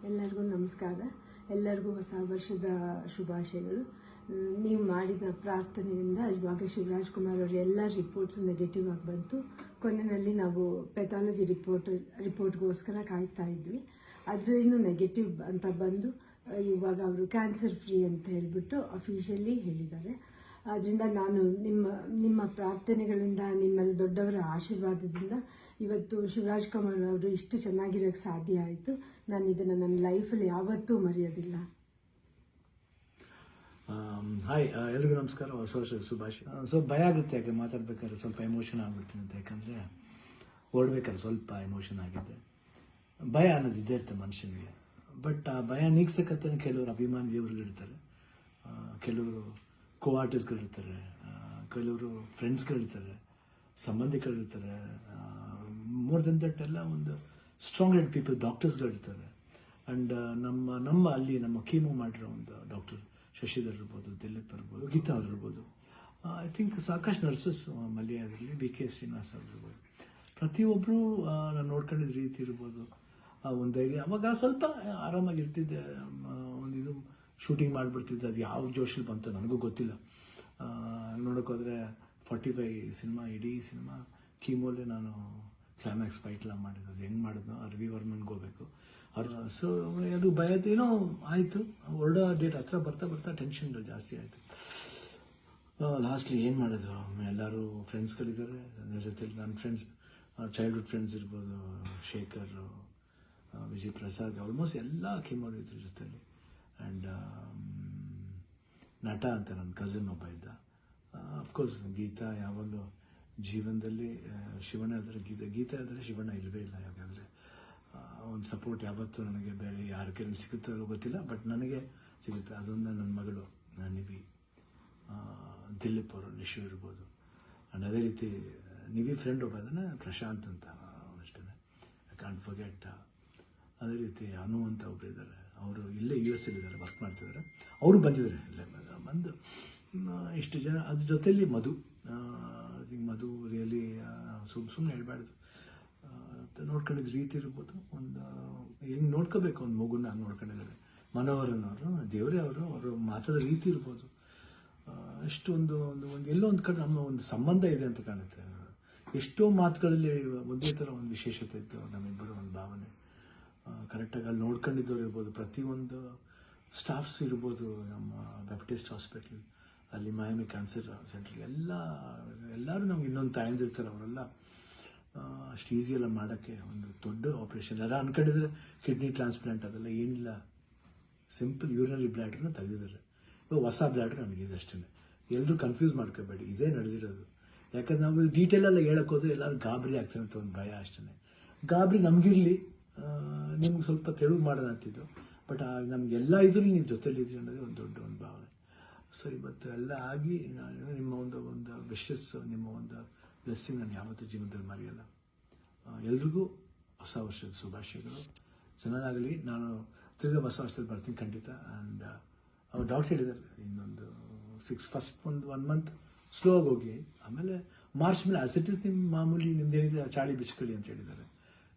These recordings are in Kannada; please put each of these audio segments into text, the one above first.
ಎಲ್ಲರಿಗೂ ನಮಸ್ಕಾರ. ಎಲ್ಲರಿಗೂ ಹೊಸ ವರ್ಷದ ಶುಭಾಶಯಗಳು. ನೀವು ಮಾಡಿದ ಪ್ರಾರ್ಥನೆಯಿಂದ ಇವಾಗ ಶಿವರಾಜ್ ಕುಮಾರ್ ಅವರ ಎಲ್ಲ ರಿಪೋರ್ಟ್ಸ್ ನೆಗೆಟಿವ್ ಆಗಿ ಬಂತು. ಕೊನೆಯಲ್ಲಿ ನಾವು ಪೆಥಾಲಜಿ ರಿಪೋರ್ಟ್ಗೋಸ್ಕರ ಕಾಯ್ತಾ ಇದ್ವಿ. ಅದರಲ್ಲಿನೂ ನೆಗೆಟಿವ್ ಅಂತ ಬಂದು ಇವಾಗ ಅವರು ಕ್ಯಾನ್ಸರ್ ಫ್ರೀ ಅಂತ ಹೇಳಿಬಿಟ್ಟು ಅಫಿಷಿಯಲಿ ಹೇಳಿದ್ದಾರೆ. ಆದ್ದರಿಂದ ನಾನು ನಿಮ್ಮ ಪ್ರಾರ್ಥನೆಗಳಿಂದ, ನಿಮ್ಮೆಲ್ಲ ದೊಡ್ಡವರ ಆಶೀರ್ವಾದದಿಂದ ಇವತ್ತು ಶಿವರಾಜ್ ಕುಮಾರ್ ಅವರು ಇಷ್ಟು ಚೆನ್ನಾಗಿರೋಕ್ಕೆ ಸಾಧ್ಯ ಆಯಿತು. ನಾನು ಇದನ್ನು ನನ್ನ ಲೈಫಲ್ಲಿ ಯಾವತ್ತೂ ಮರೆಯೋದಿಲ್ಲ. ಹಾಯ್, ಎಲ್ರಿಗೂ ನಮಸ್ಕಾರ, ಹೊಸ ವರ್ಷದ ಶುಭಾಶಯ. ಭಯ ಆಗುತ್ತೆ, ಯಾಕೆ ಮಾತಾಡ್ಬೇಕಾದ್ರೆ ಸ್ವಲ್ಪ ಎಮೋಷನ್ ಆಗ್ಬಿಡ್ತೀನಿ ಅಂತ. ಯಾಕಂದರೆ ಓಡ್ಬೇಕಾದ್ರೆ ಸ್ವಲ್ಪ ಎಮೋಷನ್ ಆಗಿದೆ. ಭಯ ಅನ್ನೋದು ಇದ್ದೇ ಇರುತ್ತೆ ಮನುಷ್ಯನಿಗೆ. ಬಟ್ ಆ ಭಯ ನೀಗ್ಸಕ್ಕಂತ ಕೆಲವರು ಅಭಿಮಾನಿ ದೇವರುಗಳಿರ್ತಾರೆ, ಕೆಲವರು ಕೋ ಆರ್ಟಿಸ್ಟ್ಗಳಿರ್ತಾರೆ, ಕೆಲವರು ಫ್ರೆಂಡ್ಸ್ಗಳಿರ್ತಾರೆ, ಸಂಬಂಧಿಕರಿರ್ತಾರೆ. ಮೋರ್ ದೆನ್ ದಟ್ ಎಲ್ಲ ಒಂದು ಸ್ಟ್ರಾಂಗ್ ಹೆಡ್ ಪೀಪಲ್, ಡಾಕ್ಟರ್ಸ್ಗಳಿರ್ತಾರೆ. ಆ್ಯಂಡ್ ನಮ್ಮ ಅಲ್ಲಿ ನಮ್ಮ ಕೀಮೋ ಮಾಡಿರೋ ಒಂದು ಡಾಕ್ಟರ್ ಶಶಿಧರ್ ಇರ್ಬೋದು, ದಿಲೀಪ್ ಇರ್ಬೋದು, ಗೀತಾ ಅವ್ರು ಇರ್ಬೋದು, ಐ ಥಿಂಕ್ ಸಾಕಷ್ಟು ನರ್ಸಸ್ ಮಲ್ಯಾದಲ್ಲಿ ಬಿ ಕೆ ಶ್ರೀನಿವಾಸ್ ಅವ್ರು ಇರ್ಬೋದು. ಪ್ರತಿಯೊಬ್ಬರು ನಾನು ನೋಡ್ಕೊಂಡಿದ್ದ ರೀತಿ ಇರ್ಬೋದು, ಒಂದು ಧೈರ್ಯ. ಅವಾಗ ಸ್ವಲ್ಪ ಆರಾಮಾಗಿರ್ತಿದ್ದೆ, ಒಂದು ಶೂಟಿಂಗ್ ಮಾಡಿಬಿಡ್ತಿದ್ದೆ. ಅದು ಯಾವ ಜೋಶಲ್ಲಿ ಬಂತು ನನಗೂ ಗೊತ್ತಿಲ್ಲ. ನೋಡೋಕ್ಕೋದ್ರೆ 45 ಸಿನಿಮಾ, ಇಡೀ ಸಿನಿಮಾ ಕೀಮೋಲೆ ನಾನು ಕ್ಲೈಮ್ಯಾಕ್ಸ್ ಫೈಟ್ಲ ಮಾಡಿದ್ದು. ಅದು ಹೆಂಗೆ ಮಾಡಿದ್ನೋ ರವಿ ವರ್ಮನ್ಗೆ ಹೋಗ್ಬೇಕು ಅವ್ರು. ಸೊ ಅದು ಭಯದೇನೋ ಆಯಿತು. ಹೊರಡೋ ಡೇಟ್ ಹತ್ರ ಬರ್ತಾ ಟೆನ್ಷನ್ಗಳು ಜಾಸ್ತಿ ಆಯಿತು. ಲಾಸ್ಟ್ಲಿ ಏನು ಮಾಡೋದು, ಎಲ್ಲರೂ ಫ್ರೆಂಡ್ಸ್ಗಳಿದ್ದಾರೆ ನನ್ನ ಜೊತೆಲಿ. ನನ್ನ ಫ್ರೆಂಡ್ಸ್, ಚೈಲ್ಡ್ಹುಡ್ ಫ್ರೆಂಡ್ಸ್ ಇರ್ಬೋದು, ಶೇಖರ್, ವಿಜಯ್ ಪ್ರಸಾದ್, ಆಲ್ಮೋಸ್ಟ್ ಎಲ್ಲ ಕೀಮೋಡಿದ್ರ ಜೊತೆಲಿ. ಆ್ಯಂಡ್ ನಟ ಅಂತ ನನ್ನ ಕಸಿನ್ ಒಬ್ಬ ಇದ್ದ. ಅಫ್ಕೋರ್ಸ್ ಗೀತಾ ಯಾವಾಗಲೂ ಜೀವನದಲ್ಲಿ ಶಿವಣ್ಣ ಇದ್ದರೆ ಗೀತಾ ಇದ್ದರೆ ಶಿವಣ್ಣ ಇಲ್ಲವೇ ಇಲ್ಲ. ಯಾಕಂದರೆ ಒಂದು ಸಪೋರ್ಟ್ ಯಾವತ್ತೂ ನನಗೆ ಬೇರೆ ಯಾರ ಕೈಲಿ ಸಿಗುತ್ತೋ ಗೊತ್ತಿಲ್ಲ, ಬಟ್ ನನಗೆ ಸಿಗುತ್ತೆ. ಅದೊಂದು ನನ್ನ ಮಗಳು ನಿವಿ, ದಿಲೀಪ್ ಅವರು, ನಿಶು ಇರ್ಬೋದು. ಆ್ಯಂಡ್ ಅದೇ ರೀತಿ ನಿವಿ ಫ್ರೆಂಡ್ ಒಬ್ಬ ಅದನ್ನು ಪ್ರಶಾಂತ್ ಅಂತ ಅಷ್ಟೇ, ಐ ಕಾಂಟ್ ಫರ್ಗೆಟ್. ಅದೇ ರೀತಿ ಅನು ಅಂತ ಒಬ್ಬರು ಇದ್ದಾರೆ, ಅವರು ಇಲ್ಲೇ US ಅಲ್ಲಿದ್ದಾರೆ, ವರ್ಕ್ ಮಾಡ್ತಿದ್ದಾರೆ. ಅವರು ಬಂದಿದ್ದಾರೆ ಇಲ್ಲೇ ಬಂದು. ಇಷ್ಟು ಜನ, ಅದ್ರ ಜೊತೆಯಲ್ಲಿ ಮಧು ರಿಯಲಿ ಸುಮ್ಮನೆ ಹೇಳ್ಬಾರ್ದು, ನೋಡ್ಕೊಂಡಿದ್ದ ರೀತಿ ಇರ್ಬೋದು. ಒಂದು ಹೆಂಗೆ ನೋಡ್ಕೋಬೇಕು ಒಂದು ಮಗುನ ಹಂಗೆ ನೋಡ್ಕೊಂಡಿದ್ದಾರೆ. ಮನೋಹರನವರು, ದೇವರೇ ಅವರು ಮಾತಾಡೋ ರೀತಿ ಇರ್ಬೋದು, ಎಷ್ಟು ಒಂದು ಎಲ್ಲೋ ಒಂದು ಕಡೆ ನಮ್ಮ ಒಂದು ಸಂಬಂಧ ಇದೆ ಅಂತ ಕಾಣುತ್ತೆ. ಎಷ್ಟೋ ಮಾತುಗಳಲ್ಲಿ ಒಂದೇ ಥರ ಒಂದು ವಿಶೇಷತೆ ಇತ್ತು ನಮ್ಮಿಬ್ಬರು, ಒಂದು ಭಾವನೆ. ಕರೆಕ್ಟಾಗಿ ಅಲ್ಲಿ ನೋಡ್ಕೊಂಡಿದ್ದವ್ರು ಇರ್ಬೋದು, ಪ್ರತಿಯೊಂದು ಸ್ಟಾಫ್ಸ್ ಇರ್ಬೋದು, ನಮ್ಮ ಬ್ಯಾಪ್ಟಿಸ್ಟ್ ಹಾಸ್ಪಿಟ್ಲ್ ಅಲ್ಲಿ, ಮಯಾಮಿ ಕ್ಯಾನ್ಸರ್ ಸೆಂಟ್ರಲ್ಲಿ ಎಲ್ಲರೂ ನಮ್ಗೆ ಇನ್ನೊಂದು ತಾಯಂದಿರ್ತಾರೆ. ಅವರೆಲ್ಲ ಅಷ್ಟು ಈಸಿಯೆಲ್ಲ ಮಾಡೋಕ್ಕೆ ಒಂದು ದೊಡ್ಡ ಆಪ್ರೇಷನ್. ಎಲ್ಲ ಅನ್ಕೊಂಡಿದ್ರೆ ಕಿಡ್ನಿ ಟ್ರಾನ್ಸ್ಪ್ಲಾಂಟ್ ಅದೆಲ್ಲ ಏನಿಲ್ಲ, ಸಿಂಪಲ್ ಯೂರಿನರಿ ಬ್ಲ್ಯಾಡ್ರನ್ನ ತೆಗೆದಿದ್ದಾರೆ. ಇವಾಗ ಹೊಸ ಬ್ಲ್ಯಾಡ್ರ್ ನಮಗಿದೆ ಅಷ್ಟೇ. ಎಲ್ಲರೂ ಕನ್ಫ್ಯೂಸ್ ಮಾಡ್ಕೋಬೇಡಿ, ಇದೇ ನಡೆದಿರೋದು. ಯಾಕಂದ್ರೆ ನಾವು ಡೀಟೇಲೆಲ್ಲ ಹೇಳೋಕೆ ಹೋದ್ರೆ ಎಲ್ಲರೂ ಗಾಬರಿ ಆಗ್ತಾರೆ ಅಂತ ಒಂದು ಭಯ ಅಷ್ಟೇ. ಗಾಬರಿ ನಮಗಿರಲಿ, ನಿಮ್ಗೆ ಸ್ವಲ್ಪ ತೆಳುವು ಮಾಡೋಣ ಅಂತಿದ್ದು, ಬಟ್ ನಮಗೆಲ್ಲ ಇದ್ರೂ ನೀವು ಜೊತೆಲಿದ್ರಿ ಅನ್ನೋದೇ ಒಂದು ದೊಡ್ಡ ಒಂದು ಭಾವನೆ. ಸೊ ಇವತ್ತು ಎಲ್ಲ ಆಗಿ ನಿಮ್ಮ ಒಂದು ವಿಶಸ್, ನಿಮ್ಮ ಒಂದು ಬ್ಲೆಸ್ಸಿಂಗ್ ನಾನು ಯಾವತ್ತೂ ಜೀವನದಲ್ಲಿ ಮರೆಯಲ್ಲ. ಎಲ್ರಿಗೂ ಹೊಸ ವರ್ಷದ ಶುಭಾಶಯಗಳು. ಚೆನ್ನಾಗಲಿ. ನಾನು ತಿರ್ಗಾ ಹೊಸ ವರ್ಷದಲ್ಲಿ ಬರ್ತೀನಿ ಖಂಡಿತ. ಆ್ಯಂಡ್ ಅವ್ರು ಡಾಕ್ಟರ್ ಹೇಳಿದ್ದಾರೆ, ಇನ್ನೊಂದು ಫಸ್ಟ್ ಒಂದು 1 ಮಂತ್ ಸ್ಲೋ ಆಗಿ ಹೋಗಿ, ಆಮೇಲೆ ಮಾರ್ಚ್ ಮೇಲೆ ಅಸಿಟಿಸ್ ನಿಮ್ಮ ಮಾಮೂಲಿ ನಿಮ್ದೇನಿದೆ ಚಾಳಿ ಬಿಚ್ಕೊಳ್ಳಿ ಅಂತ ಹೇಳಿದ್ದಾರೆ.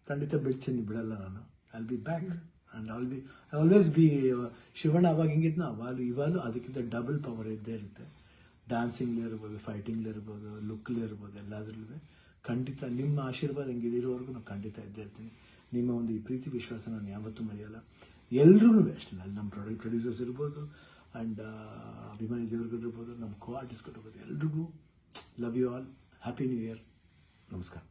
ಖಂಡಿತ ಬಿಡ್ತೀನಿ, ಬಿಡಲ್ಲ ನಾನು. I'll be back and I always B Shivanna. ಅವಾಗ ಹಿಂಗಿದ್ನೋ ಇವಾಗಲೂ ಅದಕ್ಕಿಂತ ಡಬಲ್ ಪವರ್ ಇದ್ದೇ ಇರುತ್ತೆ. ಡ್ಯಾನ್ಸಿಂಗ್ಲೇ ಇರ್ಬೋದು, ಫೈಟಿಂಗ್ಲೇ ಇರ್ಬೋದು, ಲುಕ್ಲೇ ಇರ್ಬೋದು, ಎಲ್ಲದರಲ್ಲೂ ಖಂಡಿತ ನಿಮ್ಮ ಆಶೀರ್ವಾದ ಹೆಂಗೆ ಇರೋವರೆಗೂ ನಾನು ಖಂಡಿತ ಇದ್ದೇ ಇರ್ತೀನಿ. ನಿಮ್ಮ ಒಂದು ಈ ಪ್ರೀತಿ ವಿಶ್ವಾಸ ನಾನು ಯಾವತ್ತೂ ಮರೆಯಲ್ಲ. ಎಲ್ರಿಗೂ ಅಷ್ಟೇ, ಅಲ್ಲಿ ನಮ್ಮ ಪ್ರೊಡ್ಯೂಸರ್ಸ್ ಇರ್ಬೋದು, ಆ್ಯಂಡ್ ಅಭಿಮಾನಿ ದೇವರುಗಳಿರ್ಬೋದು, ನಮ್ಮ ಕೋ ಆರ್ಟಿಸ್ಟ್ಗಳಿರ್ಬೋದು, ಎಲ್ರಿಗೂ love you all. Happy new year. ನಮಸ್ಕಾರ.